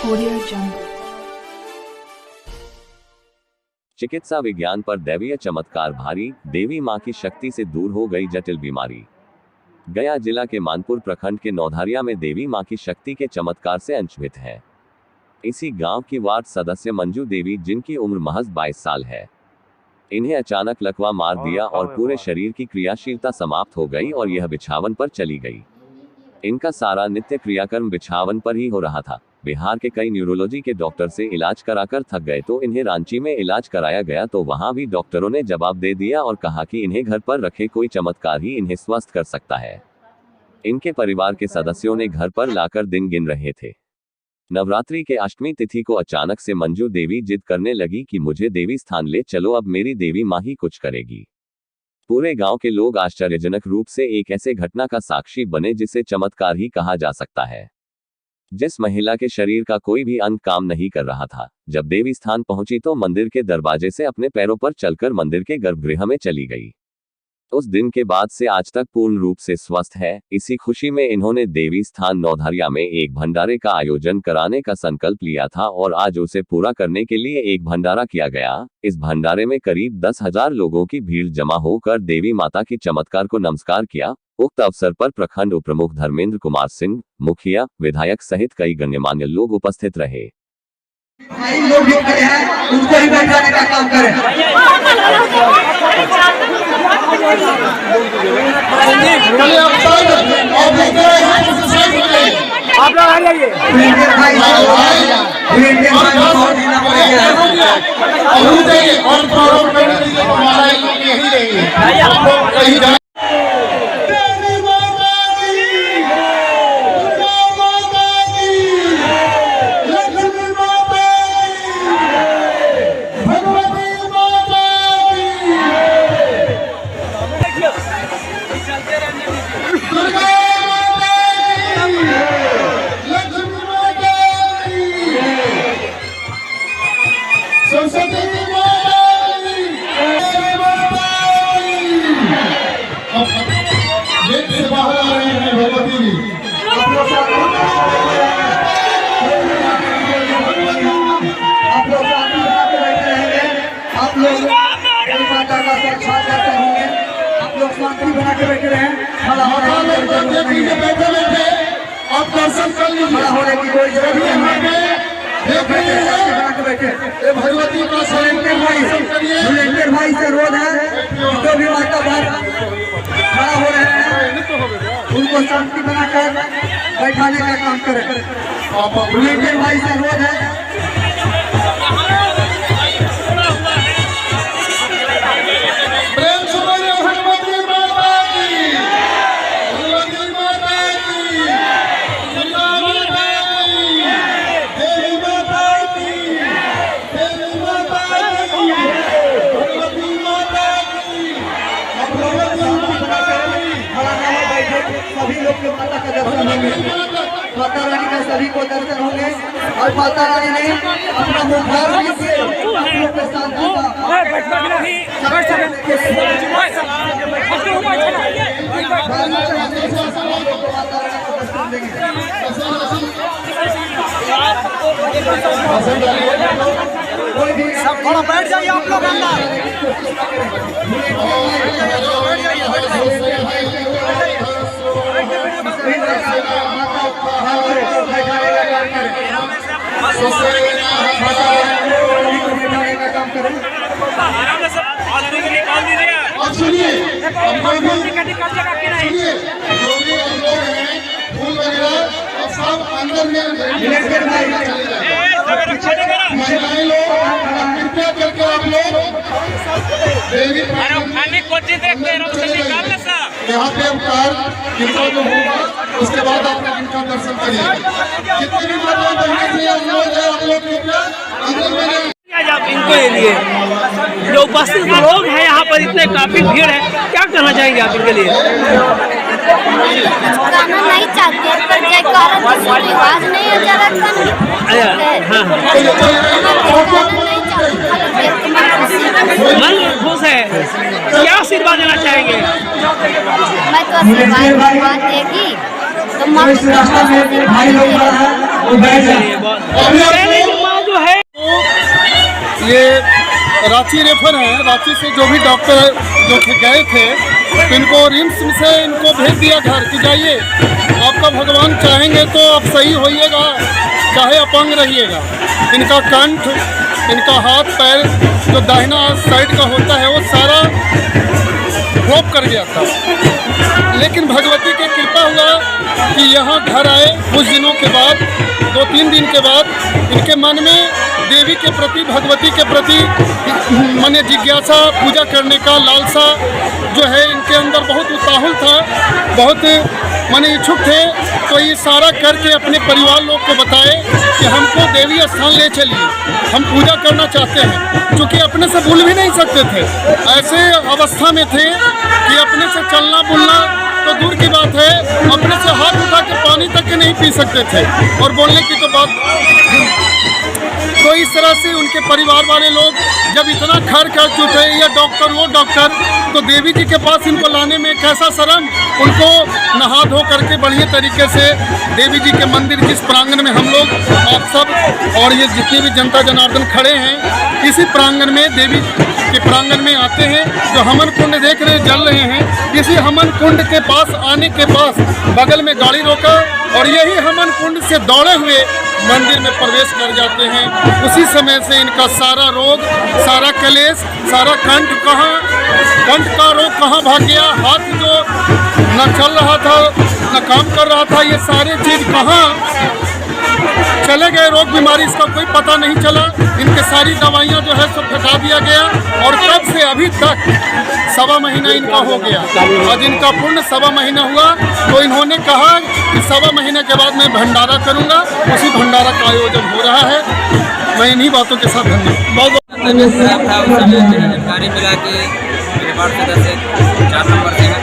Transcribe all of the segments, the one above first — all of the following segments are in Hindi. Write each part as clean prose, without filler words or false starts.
Audio Jungle। चिकित्सा विज्ञान पर दैवीय चमत्कार भारी, देवी मां की शक्ति से दूर हो गई जटिल बीमारी। गया जिला के मानपुर प्रखंड के नौधारिया में देवी मां की शक्ति के चमत्कार से अंशभित है। इसी गांव की वार्ड सदस्य मंजू देवी, जिनकी उम्र महज 22 साल है, इन्हें अचानक लकवा मार दिया और पूरे शरीर की क्रियाशीलता समाप्त हो गई और यह बिछावन पर चली गई। इनका सारा नित्य क्रियाकर्म बिछावन पर ही हो रहा था। बिहार के कई न्यूरोलॉजी के डॉक्टर से इलाज कराकर थक गए तो इन्हें रांची में इलाज कराया गया, तो वहां भी डॉक्टरों ने जवाब दे दिया और कहा कि इन्हें घर पर रखे कोई चमत्कार ही इन्हें स्वस्थ कर सकता है। इनके परिवार के सदस्यों ने घर पर लाकर दिन गिन रहे थे। नवरात्रि के अष्टमी तिथि को अचानक से मंजू देवी जिद करने लगी कि मुझे देवी स्थान ले चलो, अब मेरी देवी मां ही कुछ करेगी। पूरे गांव के लोग आश्चर्यजनक रूप से एक ऐसे घटना का साक्षी बने जिसे चमत्कार ही कहा जा सकता है। जिस महिला के शरीर का कोई भी अंग काम नहीं कर रहा था, जब देवी स्थान पहुंची तो मंदिर के दरवाजे से अपने पैरों पर चलकर मंदिर के गर्भगृह में चली गई। उस दिन के बाद से आज तक पूर्ण रूप से स्वस्थ है। इसी खुशी में इन्होंने देवी स्थान नौधारिया में एक भंडारे का आयोजन कराने का संकल्प लिया था और आज उसे पूरा करने के लिए एक भंडारा किया गया। इस भंडारे में करीब 10,000 लोगों की भीड़ जमा होकर देवी माता की चमत्कार को नमस्कार किया। उक्त अवसर पर प्रखंड उपप्रमुख धर्मेंद्र कुमार सिंह, मुखिया, विधायक सहित कई गण्यमान्य लोग उपस्थित रहे। लोग जो खड़े हैं उनको ही बैठाने का काम करें। आप लोग आ जाइए। शांति बना के बैठे रहे, खड़ा होने की कोई जरूरत नहीं है। भगवती का वॉलेंटियर भाई से रोड है, जो भी माता बाहर खड़ा हो रहे हैं उनको शांति बनाकर बैठाने का काम करें। वॉलेंटियर भाई से रोड है। सभी लोग के माता का दर्शन होंगे, माता रानी का सभी को दर्शन होंगे और माता रानी ने अपना मुखार से आप लोग के साथ सब थोड़ा बैठ जाइए आप लोग अंदर। सुनिए, सब अंदर में कृपया करके आप लोग यहाँ पे अवतार कीर्तन जो होगा उसके बाद आप लोग इनका दर्शन करिए। जितने भी माता बहनें हैं आप लोग कृपया अंदर में इनको ये लिए जो उपस्थित लोग हैं यहाँ पर इतने काफी भीड़ है, क्या कहना चाहेंगे आप इनके लिए? गाना नहीं चाहते पर जयकारा की आवाज नहीं आ जा रहा मन खुश है, क्या आशीर्वाद देना चाहेंगे? मैं तो आशीर्वाद देगी तो माँ इस रास्ता में भाई लोग खड़ा है वो बैठ जाए। कहने की माँ जो है ये रांची रेफर है। रांची से जो भी डॉक्टर जो गए थे तो इनको रिम्स से इनको भेज दिया घर कि जाइए, आपका भगवान चाहेंगे तो आप सही होइएगा, चाहे अपंग रहिएगा। इनका कंठ, इनका हाथ पैर जो दाहिना साइड का होता है वो सारा ड्रॉप कर गया था। लेकिन भगवती की कृपा हुआ कि यहाँ घर आए कुछ दिनों के बाद, 2-3 दिन के बाद इनके मन में देवी के प्रति, भगवती के प्रति माने जिज्ञासा, पूजा करने का लालसा जो है इनके अंदर बहुत उताहुल था, बहुत माने इच्छुक थे। तो ये सारा करके अपने परिवार लोग को बताए कि हमको देवी स्थान ले चलिए, हम पूजा करना चाहते हैं। क्योंकि अपने से भूल भी नहीं सकते थे, ऐसे अवस्था में थे कि अपने से चलना बुलना तो दूर की बात है, अपने से हाथ उठा के पानी तक के नहीं पी सकते थे और बोलने की तो बात। तो इस तरह से उनके परिवार वाले लोग जब इतना खर्च कर चुके, ये डॉक्टर वो डॉक्टर, तो देवी जी के पास इनको लाने में कैसा शर्म। उनको नहा धो करके बढ़िया तरीके से देवी जी के मंदिर, जिस प्रांगण में हम लोग आप सब और ये जितनी भी जनता जनार्दन खड़े हैं, इसी प्रांगण में देवी के प्रांगण में आते हैं। जो हमन कुंड देख रहे जल रहे हैं, इसी हमन कुंड के पास आने के पास बगल में गाड़ी रोका और यही हमन कुंड से दौड़े हुए मंदिर में प्रवेश कर जाते हैं। उसी समय से इनका सारा रोग, सारा कलेश, सारा कंठ का रोग कहाँ भाग गया, हाथ जो न चल रहा था न काम कर रहा था, ये सारे चीज कहाँ चले गए, रोग बीमारी इसका कोई पता नहीं चला। इनके सारी दवाइयाँ जो है सब हटा दिया गया और तब से अभी तक 1.25 महीना इनका हो गया। आज इनका पूर्ण 1.25 महीना हुआ तो इन्होंने कहा कि 1.25 महीने के बाद मैं भंडारा करूंगा। उसी भंडारा का आयोजन हो रहा है। मैं इन्हीं बातों के साथ धन्यवाद। जानकारी मिला कि मेरे वार्ड सदस्य 4 नंबर से है,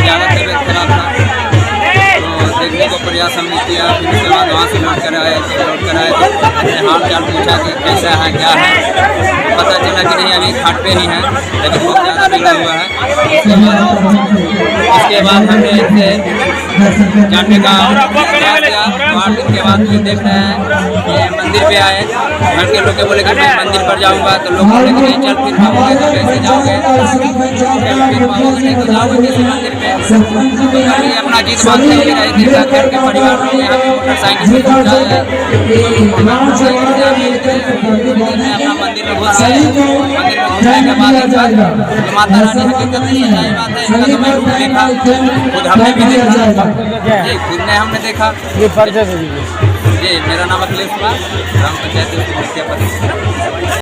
ज़्यादा तबीयत खराब था तो देखने को प्रयास हमने किया। फिर उसके बाद वहाँ से लौट कर आए तो अपने हाल चाल पूछा कि कैसा है क्या है। पता चला कि नहीं अभी खाट पे ही है, लेकिन बहुत ज़्यादा बिगड़ा हुआ है। उसके बाद हमने इनसे जानने का प्रयास किया। 8 दिन के बाद फिर देख रहे हैं ये मंदिर पे आए। घर के लोग बोले कि मैं मंदिर पर जाऊंगा, तो लोग बोले कि नहीं चल फिर पाओगे तो कैसे जाओगे, फिर पाओगे नहीं तो जाओगे कैसे मंदिर पे। तो ये अपना जीत बात नहीं रहे थे। घर के परिवार लोग यहाँ पे मोटरसाइकिल से पहुँचा है, मोटरसाइकिल से अपना मंदिर में घुस गए। मंदिर में घुसने के बाद जो माता रानी हकीकत नहीं है, सही बात है, इनका तो मैं रूप देखा, खुद हमने भी देखा जी, खुद ने हमने देखा। ये मेरा नाम अखिलेश कुमार, ग्राम पंचायत मुखिया पद।